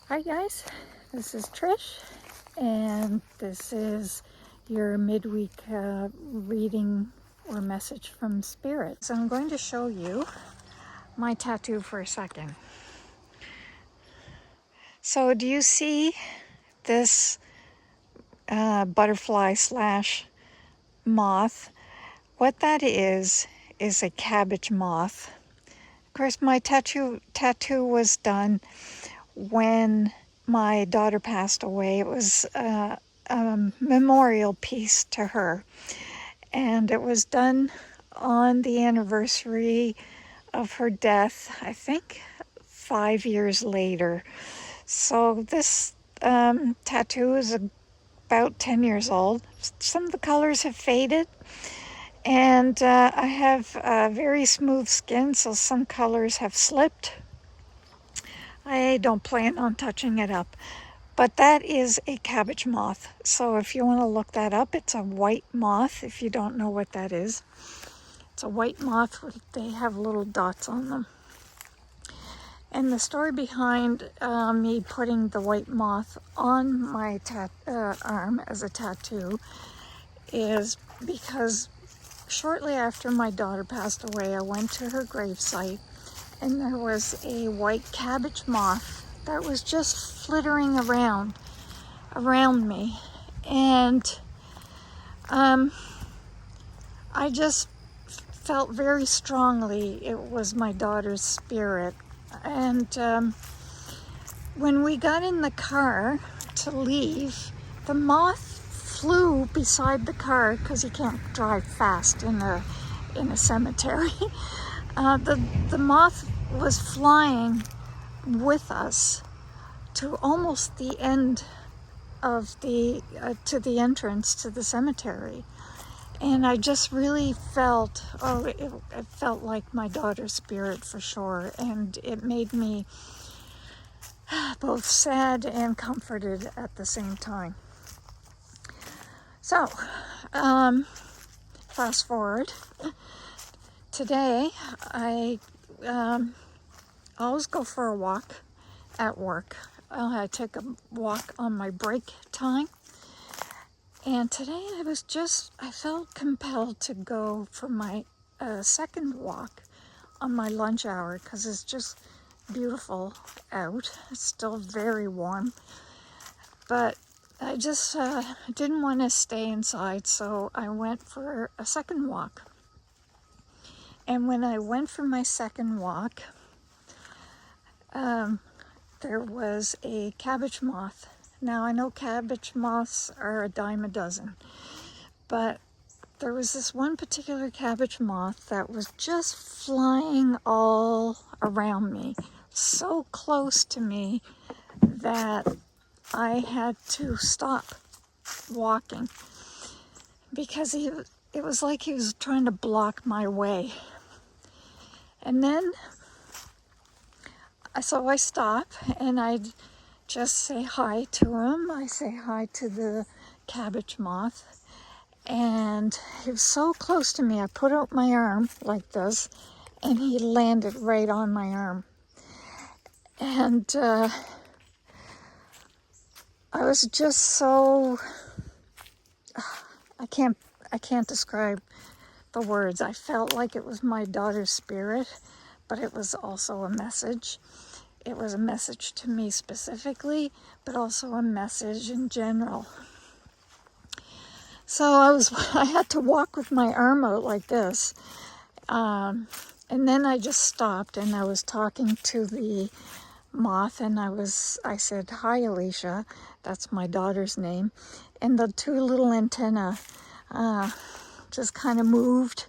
Hi guys, this is Trish, and this is your midweek reading or message from Spirit. So I'm going to show you my tattoo for a second. So do you see this butterfly slash moth? What that is a cabbage moth. Of course, my tattoo was done when my daughter passed away. It was a memorial piece to her, and it was done on the anniversary of her death, I think 5 years later. So this tattoo is about 10 years old. Some of the colors have faded, and I have very smooth skin, so some colors have slipped. I don't plan on touching it up, but that is a cabbage moth. So if you want to look that up, it's a white moth. If you don't know what that is, it's a white moth. They have little dots on them. And the story behind me putting the white moth on my arm as a tattoo is because shortly after my daughter passed away, I went to her gravesite, and there was a white cabbage moth that was just flittering around me. And I just felt very strongly it was my daughter's spirit. And when we got in the car to leave, the moth flew beside the car, because you can't drive fast in a cemetery. The moth was flying with us to almost the end of to the entrance to the cemetery. And I just really felt, it felt like my daughter's spirit for sure. And it made me both sad and comforted at the same time. So, fast forward. Today, I always go for a walk at work. I take a walk on my break time. And today I felt compelled to go for my second walk on my lunch hour, because it's just beautiful out. It's still very warm. But I just didn't want to stay inside, so I went for a second walk. And when I went for my second walk, there was a cabbage moth. Now, I know cabbage moths are a dime a dozen, but there was this one particular cabbage moth that was just flying all around me, so close to me that I had to stop walking, because it was like he was trying to block my way. And then, so I stop and I just say hi to him. I say hi to the cabbage moth, and he was so close to me. I put out my arm like this, and he landed right on my arm. And I was just so, I can't describe the words. I felt like it was my daughter's spirit, but it was also a message. It was a message to me specifically, but also a message in general. So I had to walk with my arm out like this. And then I just stopped, and I was talking to the moth, and I said, "Hi, Alicia." That's my daughter's name. And the two little antennae just kind of moved.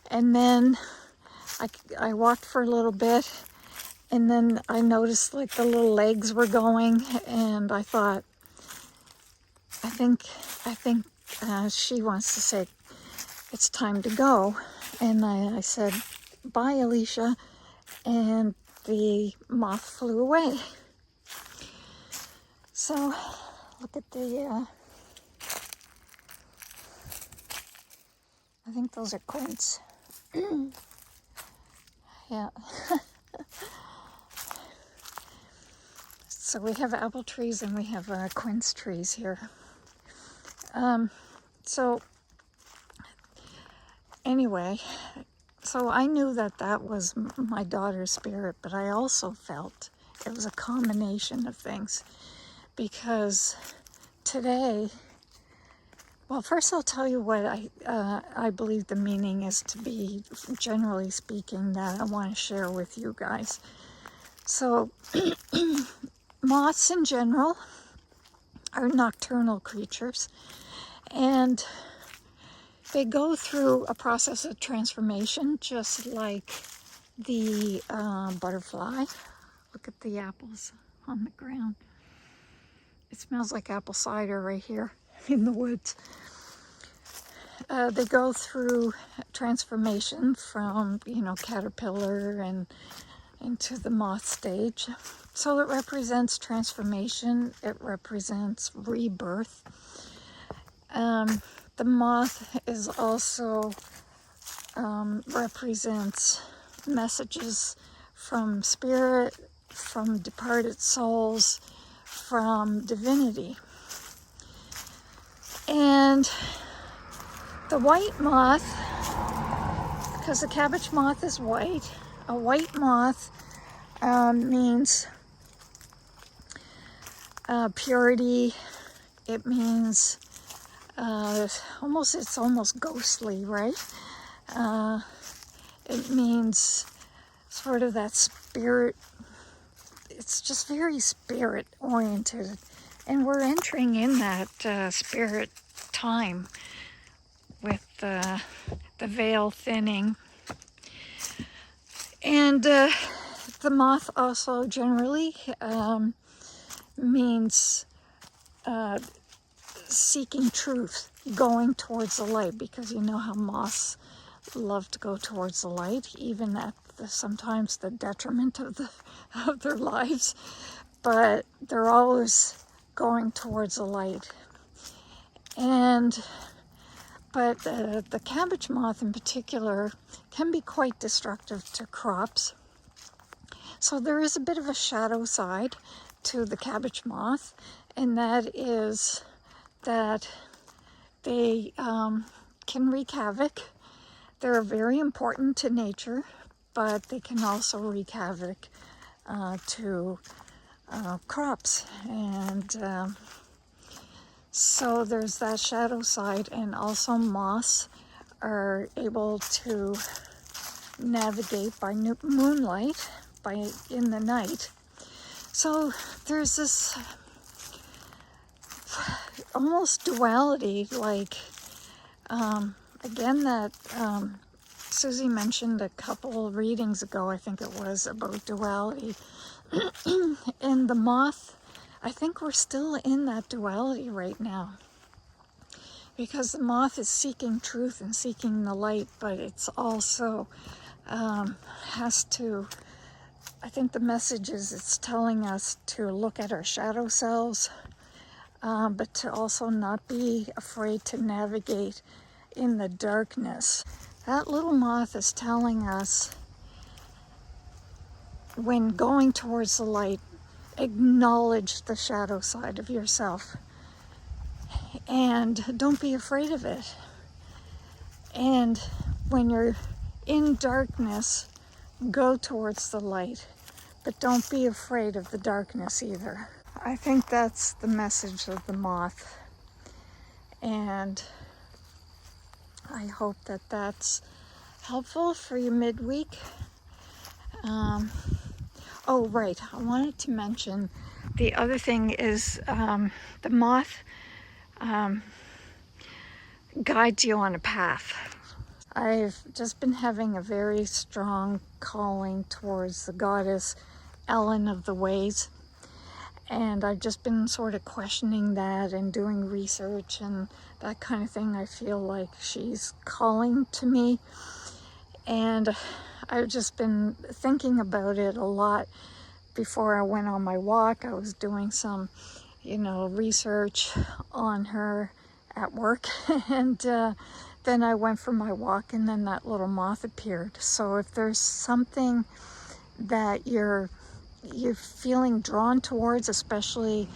And then I walked for a little bit, and then I noticed like the little legs were going, and I thought, I think she wants to say it's time to go. And I said, "Bye, Alicia," and the moth flew away. So look at the, I think those are quince. Yeah. So we have apple trees and we have quince trees here. So anyway, so I knew that that was my daughter's spirit, but I also felt it was a combination of things, because today, well, first I'll tell you what I believe the meaning is to be, generally speaking, that I want to share with you guys. So moths in general are nocturnal creatures, and they go through a process of transformation just like the butterfly. Look at the apples on the ground. It smells like apple cider right here in the woods. They go through transformation from, caterpillar and into the moth stage. So it represents transformation. It represents rebirth. The moth is also represents messages from spirit, from departed souls, from divinity. And the white moth, because the cabbage moth is white, a white moth means purity. It means it's almost ghostly, right? It means sort of that spirit. It's just very spirit oriented, and we're entering in that spirit time with the veil thinning. And the moth also generally means seeking truth, going towards the light, because you know how moths love to go towards the light, even at sometimes the detriment of their lives, but they're always going towards the light. But the cabbage moth in particular can be quite destructive to crops. So there is a bit of a shadow side to the cabbage moth, and that is that they can wreak havoc. They're very important to nature, but they can also wreak havoc to crops. And so there's that shadow side, and also moths are able to navigate by moonlight, in the night. So there's this almost duality, like again, that Susie mentioned a couple readings ago, I think it was, about duality. And the moth, I think we're still in that duality right now, because the moth is seeking truth and seeking the light, but it's also has to, I think the message is, it's telling us to look at our shadow selves, but to also not be afraid to navigate in the darkness. That little moth is telling us, when going towards the light, acknowledge the shadow side of yourself, and don't be afraid of it. And when you're in darkness, go towards the light, but don't be afraid of the darkness either. I think that's the message of the moth, and I hope that that's helpful for you midweek. Oh, right, I wanted to mention the other thing is the moth guides you on a path. I've just been having a very strong calling towards the goddess Ellen of the Ways, and I've just been sort of questioning that and doing research and that kind of thing. I feel like she's calling to me, and I've just been thinking about it a lot. Before I went on my walk, I was doing some, research on her at work, and then I went for my walk, and then that little moth appeared. So if there's something that you're you're feeling drawn towards, especially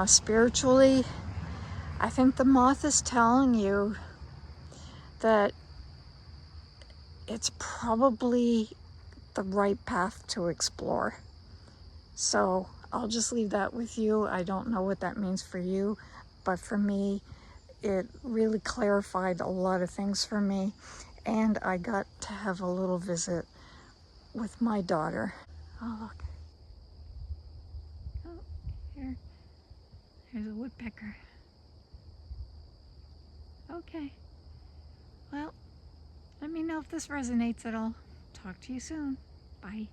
spiritually, I think the moth is telling you that it's probably the right path to explore. So I'll just leave that with you. I don't know what that means for you, but for me, it really clarified a lot of things for me, and I got to have a little visit with my daughter. Oh, look. Oh, here's a woodpecker. Okay. Well, let me know if this resonates at all. Talk to you soon. Bye.